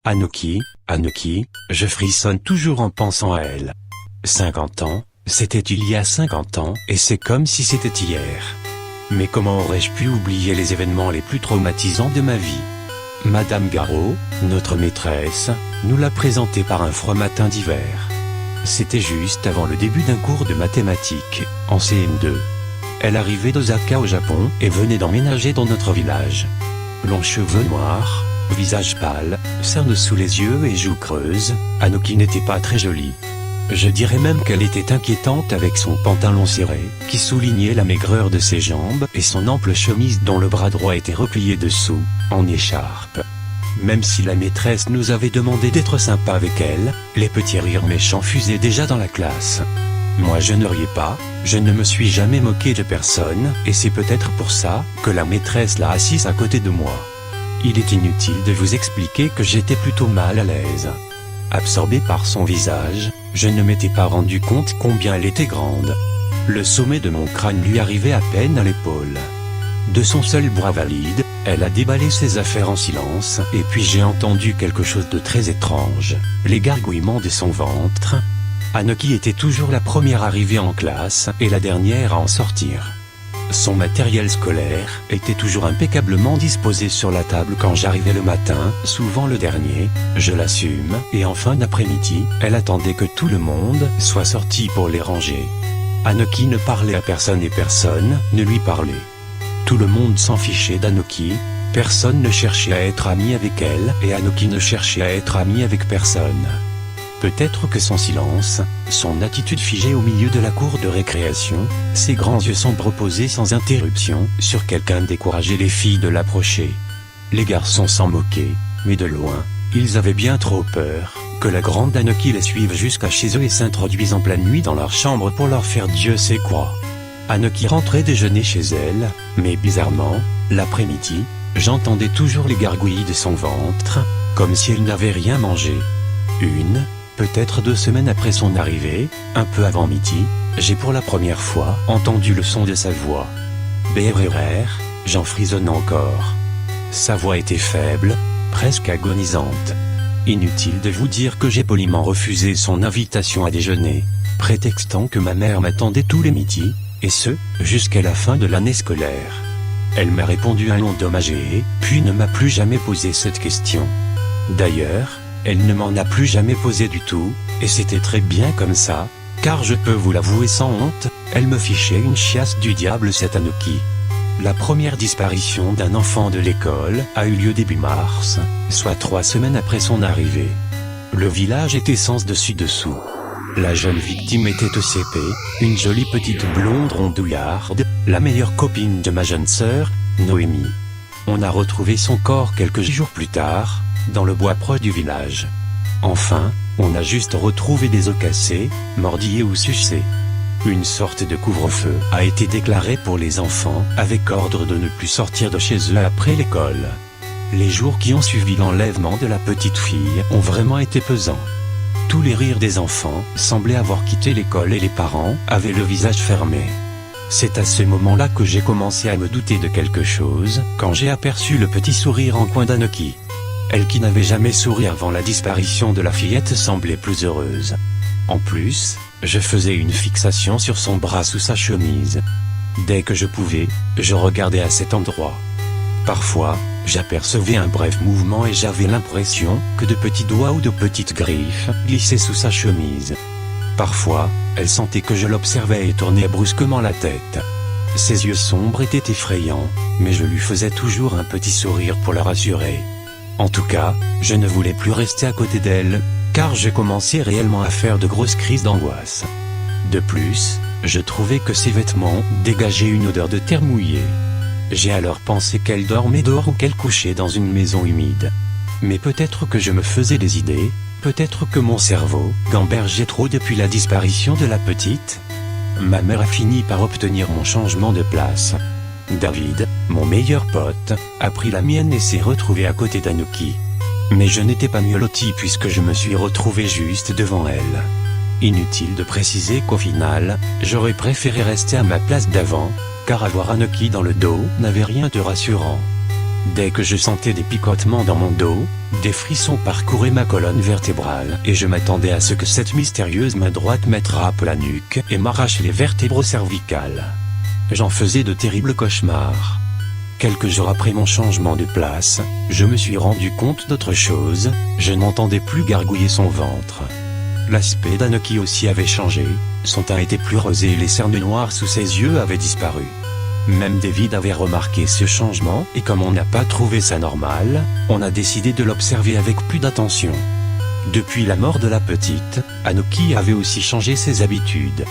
Anoki, Anoki, je frissonne toujours en pensant à elle. 50 ans, c'était il y a 50 ans, et c'est comme si c'était hier. Mais comment aurais-je pu oublier les événements les plus traumatisants de ma vie? Madame Garot, notre maîtresse, nous l'a présentée par un froid matin d'hiver. C'était juste avant le début d'un cours de mathématiques, en CM2. Elle arrivait d'Osaka au Japon et venait d'emménager dans notre village. Longs cheveux noirs, visage pâle, cernes sous les yeux et joues creuses, Anoki n'était pas très jolie. Je dirais même qu'elle était inquiétante avec son pantalon serré, qui soulignait la maigreur de ses jambes, et son ample chemise dont le bras droit était replié dessous, en écharpe. Même si la maîtresse nous avait demandé d'être sympa avec elle, les petits rires méchants fusaient déjà dans la classe. Moi je ne riais pas, je ne me suis jamais moqué de personne, et c'est peut-être pour ça que la maîtresse l'a assise à côté de moi. Il est inutile de vous expliquer que j'étais plutôt mal à l'aise. Absorbé par son visage, je ne m'étais pas rendu compte combien elle était grande. Le sommet de mon crâne lui arrivait à peine à l'épaule. De son seul bras valide, elle a déballé ses affaires en silence, et puis j'ai entendu quelque chose de très étrange, les gargouillements de son ventre. Anoki était toujours la première arrivée en classe, et la dernière à en sortir. Son matériel scolaire était toujours impeccablement disposé sur la table quand j'arrivais le matin, souvent le dernier, je l'assume, et en fin d'après-midi, elle attendait que tout le monde soit sorti pour les ranger. Anoki ne parlait à personne et personne ne lui parlait. Tout le monde s'en fichait d'Anoki, personne ne cherchait à être ami avec elle, et Anoki ne cherchait à être ami avec personne. Peut-être que son silence, son attitude figée au milieu de la cour de récréation, ses grands yeux sombres posés sans interruption sur quelqu'un décourageait les filles de l'approcher. Les garçons s'en moquaient, mais de loin, ils avaient bien trop peur que la grande Anoki les suive jusqu'à chez eux et s'introduise en pleine nuit dans leur chambre pour leur faire Dieu sait quoi. Anoki rentrait déjeuner chez elle, mais bizarrement, l'après-midi, j'entendais toujours les gargouillis de son ventre, comme si elle n'avait rien mangé. Peut-être 2 semaines après son arrivée, un peu avant midi, j'ai pour la première fois entendu le son de sa voix. Brrr, j'en frissonne encore. Sa voix était faible, presque agonisante. Inutile de vous dire que j'ai poliment refusé son invitation à déjeuner, prétextant que ma mère m'attendait tous les midis, et ce, jusqu'à la fin de l'année scolaire. Elle m'a répondu un endommagé, puis ne m'a plus jamais posé cette question. D'ailleurs, elle ne m'en a plus jamais posé du tout, et c'était très bien comme ça, car je peux vous l'avouer sans honte, elle me fichait une chiasse du diable cette Anoki. La première disparition d'un enfant de l'école a eu lieu début mars, soit 3 semaines après son arrivée. Le village était sens dessus dessous. La jeune victime était au CP, une jolie petite blonde rondouillarde, la meilleure copine de ma jeune sœur, Noémie. On a retrouvé son corps quelques jours plus tard, dans le bois proche du village. Enfin, on a juste retrouvé des os cassés, mordillés ou sucés. Une sorte de couvre-feu a été déclaré pour les enfants, avec ordre de ne plus sortir de chez eux après l'école. Les jours qui ont suivi l'enlèvement de la petite fille ont vraiment été pesants. Tous les rires des enfants semblaient avoir quitté l'école et les parents avaient le visage fermé. C'est à ce moment-là que j'ai commencé à me douter de quelque chose, quand j'ai aperçu le petit sourire en coin d'Anoki. Elle qui n'avait jamais souri avant la disparition de la fillette semblait plus heureuse. En plus, je faisais une fixation sur son bras sous sa chemise. Dès que je pouvais, je regardais à cet endroit. Parfois, j'apercevais un bref mouvement et j'avais l'impression que de petits doigts ou de petites griffes glissaient sous sa chemise. Parfois, elle sentait que je l'observais et tournait brusquement la tête. Ses yeux sombres étaient effrayants, mais je lui faisais toujours un petit sourire pour la rassurer. En tout cas, je ne voulais plus rester à côté d'elle, car je commençais réellement à faire de grosses crises d'angoisse. De plus, je trouvais que ses vêtements dégageaient une odeur de terre mouillée. J'ai alors pensé qu'elle dormait dehors ou qu'elle couchait dans une maison humide. Mais peut-être que je me faisais des idées, peut-être que mon cerveau gambergeait trop depuis la disparition de la petite. Ma mère a fini par obtenir mon changement de place. David, mon meilleur pote, a pris la mienne et s'est retrouvé à côté d'Anoki. Mais je n'étais pas mieux loti puisque je me suis retrouvé juste devant elle. Inutile de préciser qu'au final, j'aurais préféré rester à ma place d'avant, car avoir Anoki dans le dos n'avait rien de rassurant. Dès que je sentais des picotements dans mon dos, des frissons parcouraient ma colonne vertébrale et je m'attendais à ce que cette mystérieuse main droite m'attrape la nuque et m'arrache les vertèbres cervicales. J'en faisais de terribles cauchemars. Quelques jours après mon changement de place, je me suis rendu compte d'autre chose, je n'entendais plus gargouiller son ventre. L'aspect d'Anouki aussi avait changé, son teint était plus rosé et les cernes noires sous ses yeux avaient disparu. Même David avait remarqué ce changement et comme on n'a pas trouvé ça normal, on a décidé de l'observer avec plus d'attention. Depuis la mort de la petite, Anouki avait aussi changé ses habitudes.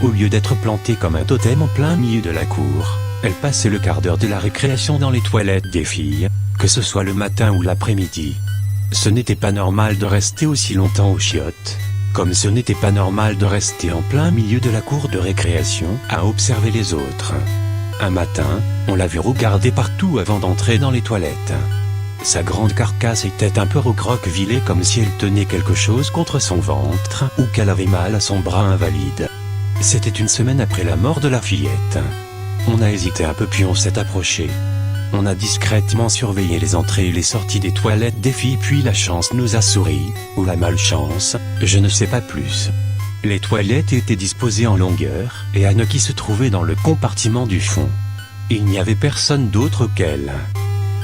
Au lieu d'être plantée comme un totem en plein milieu de la cour, elle passait le quart d'heure de la récréation dans les toilettes des filles, que ce soit le matin ou l'après-midi. Ce n'était pas normal de rester aussi longtemps aux chiottes, comme ce n'était pas normal de rester en plein milieu de la cour de récréation à observer les autres. Un matin, on l'a vu regarder partout avant d'entrer dans les toilettes. Sa grande carcasse était un peu recroquevillée comme si elle tenait quelque chose contre son ventre ou qu'elle avait mal à son bras invalide. C'était une semaine après la mort de la fillette. On a hésité un peu puis on s'est approché. On a discrètement surveillé les entrées et les sorties des toilettes des filles puis la chance nous a souri, ou la malchance, je ne sais pas plus. Les toilettes étaient disposées en longueur et Anouki se trouvait dans le compartiment du fond. Il n'y avait personne d'autre qu'elle.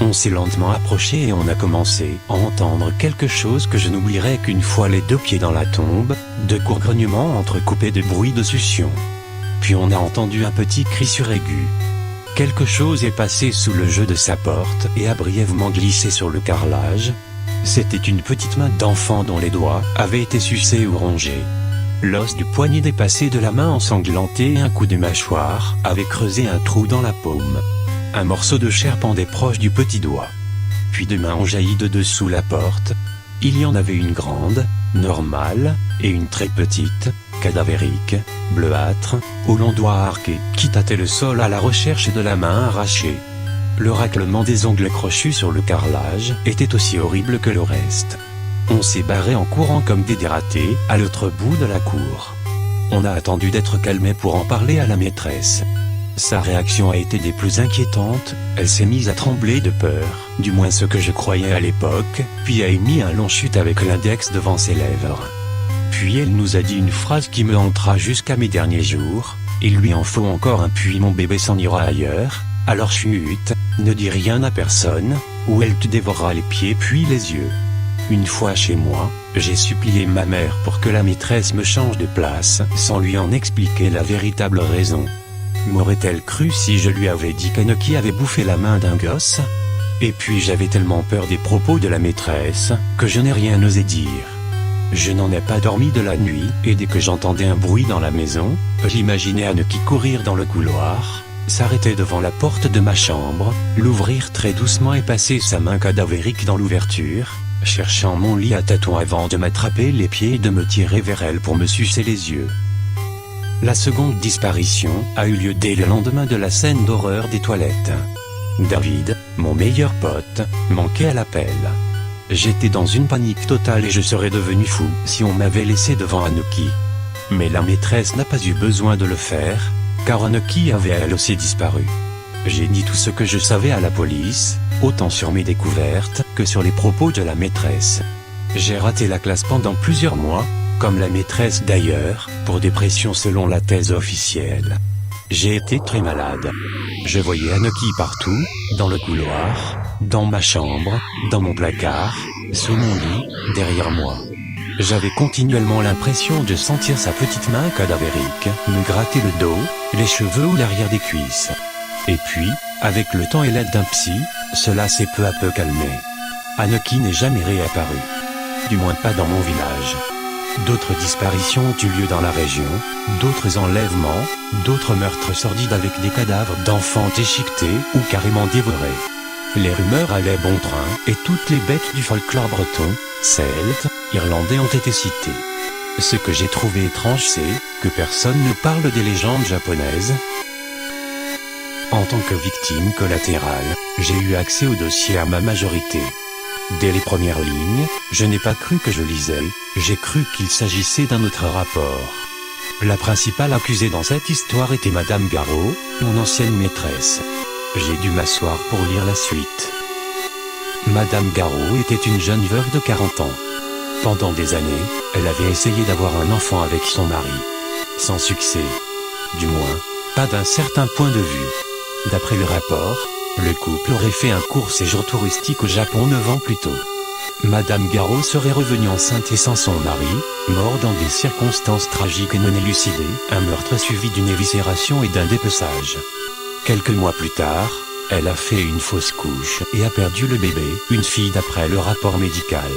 On s'est lentement approché et on a commencé à entendre quelque chose que je n'oublierai qu'une fois les deux pieds dans la tombe, de courts grognements entrecoupés de bruits de succion. Puis on a entendu un petit cri suraigu. Quelque chose est passé sous le jeu de sa porte et a brièvement glissé sur le carrelage. C'était une petite main d'enfant dont les doigts avaient été sucés ou rongés. L'os du poignet dépassé de la main ensanglantée et un coup de mâchoire avait creusé un trou dans la paume. Un morceau de chair pendait proche du petit doigt. Puis deux mains ont jailli de dessous la porte. Il y en avait une grande, normale, et une très petite, cadavérique, bleuâtre, au long doigt arqué, qui tâtait le sol à la recherche de la main arrachée. Le raclement des ongles crochus sur le carrelage était aussi horrible que le reste. On s'est barré en courant comme des dératés à l'autre bout de la cour. On a attendu d'être calmé pour en parler à la maîtresse. Sa réaction a été des plus inquiétantes, elle s'est mise à trembler de peur, du moins ce que je croyais à l'époque, puis a émis un long chute avec l'index devant ses lèvres. Puis elle nous a dit une phrase qui me hantera jusqu'à mes derniers jours, « Il lui en faut encore un puis mon bébé s'en ira ailleurs, alors chut, ne dis rien à personne, ou elle te dévorera les pieds puis les yeux. » Une fois chez moi, j'ai supplié ma mère pour que la maîtresse me change de place sans lui en expliquer la véritable raison. M'aurait-elle cru si je lui avais dit qu'Anouki avait bouffé la main d'un gosse? Et puis j'avais tellement peur des propos de la maîtresse que je n'ai rien osé dire. Je n'en ai pas dormi de la nuit et dès que j'entendais un bruit dans la maison, j'imaginais Anouki courir dans le couloir, s'arrêter devant la porte de ma chambre, l'ouvrir très doucement et passer sa main cadavérique dans l'ouverture, cherchant mon lit à tâtons avant de m'attraper les pieds et de me tirer vers elle pour me sucer les yeux. La seconde disparition a eu lieu dès le lendemain de la scène d'horreur des toilettes. David, mon meilleur pote, manquait à l'appel. J'étais dans une panique totale et je serais devenu fou si on m'avait laissé devant Anouki. Mais la maîtresse n'a pas eu besoin de le faire, car Anouki avait elle aussi disparu. J'ai dit tout ce que je savais à la police, autant sur mes découvertes que sur les propos de la maîtresse. J'ai raté la classe pendant plusieurs mois, comme la maîtresse d'ailleurs, pour dépression selon la thèse officielle. J'ai été très malade. Je voyais Anouki partout, dans le couloir, dans ma chambre, dans mon placard, sous mon lit, derrière moi. J'avais continuellement l'impression de sentir sa petite main cadavérique me gratter le dos, les cheveux ou l'arrière des cuisses. Et puis, avec le temps et l'aide d'un psy, cela s'est peu à peu calmé. Anouki n'est jamais réapparu. Du moins pas dans mon village. D'autres disparitions ont eu lieu dans la région, d'autres enlèvements, d'autres meurtres sordides avec des cadavres d'enfants déchiquetés ou carrément dévorés. Les rumeurs allaient bon train et toutes les bêtes du folklore breton, celtes, irlandais ont été citées. Ce que j'ai trouvé étrange c'est que personne ne parle des légendes japonaises. En tant que victime collatérale, j'ai eu accès au dossier à ma majorité. Dès les premières lignes, je n'ai pas cru que je lisais, j'ai cru qu'il s'agissait d'un autre rapport. La principale accusée dans cette histoire était Madame Garot, mon ancienne maîtresse. J'ai dû m'asseoir pour lire la suite. Madame Garou était une jeune veuve de 40 ans. Pendant des années, elle avait essayé d'avoir un enfant avec son mari. Sans succès. Du moins, pas d'un certain point de vue. D'après le rapport, le couple aurait fait un court séjour touristique au Japon 9 ans plus tôt. Madame Garou serait revenue enceinte et sans son mari, mort dans des circonstances tragiques et non élucidées, un meurtre suivi d'une éviscération et d'un dépeçage. Quelques mois plus tard, elle a fait une fausse couche et a perdu le bébé, une fille d'après le rapport médical.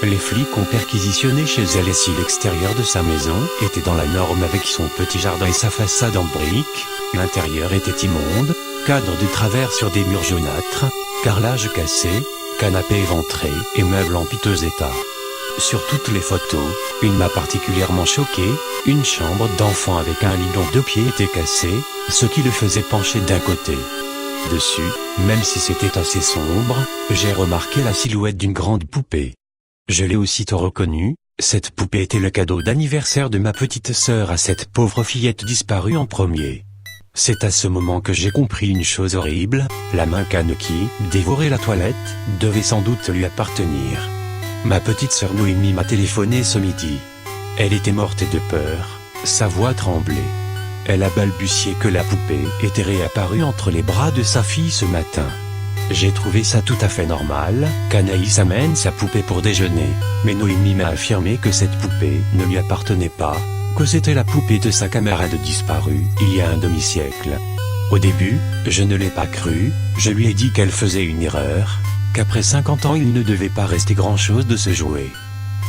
Les flics ont perquisitionné chez elle et si l'extérieur de sa maison était dans la norme avec son petit jardin et sa façade en briques, l'intérieur était immonde, cadre de travers sur des murs jaunâtres, carrelage cassé, canapé éventré et meubles en piteux état. Sur toutes les photos, une m'a particulièrement choqué, une chambre d'enfant avec un lit dont 2 pieds étaient cassés, ce qui le faisait pencher d'un côté. Dessus, même si c'était assez sombre, j'ai remarqué la silhouette d'une grande poupée. Je l'ai aussitôt reconnue, cette poupée était le cadeau d'anniversaire de ma petite sœur à cette pauvre fillette disparue en premier. C'est à ce moment que j'ai compris une chose horrible, la main qui dévorait la toilette, devait sans doute lui appartenir. Ma petite sœur Noémie m'a téléphoné ce midi. Elle était morte de peur, sa voix tremblait. Elle a balbutié que la poupée était réapparue entre les bras de sa fille ce matin. J'ai trouvé ça tout à fait normal, qu'Anaïs amène sa poupée pour déjeuner, mais Noémie m'a affirmé que cette poupée ne lui appartenait pas, que c'était la poupée de sa camarade disparue, il y a un demi-siècle. Au début, je ne l'ai pas cru, je lui ai dit qu'elle faisait une erreur, qu'après 50 ans il ne devait pas rester grand-chose de ce jouet.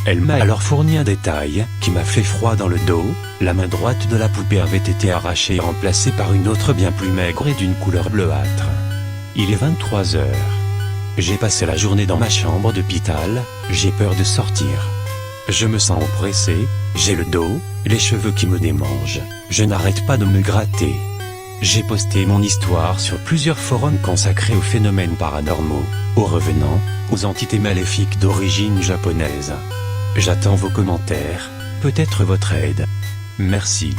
Elle m'a alors fourni un détail, qui m'a fait froid dans le dos, la main droite de la poupée avait été arrachée et remplacée par une autre bien plus maigre et d'une couleur bleuâtre. Il est 23 heures. J'ai passé la journée dans ma chambre d'hôpital, j'ai peur de sortir. Je me sens oppressé, j'ai le dos, les cheveux qui me démangent, je n'arrête pas de me gratter. J'ai posté mon histoire sur plusieurs forums consacrés aux phénomènes paranormaux, aux revenants, aux entités maléfiques d'origine japonaise. J'attends vos commentaires, peut-être votre aide. Merci.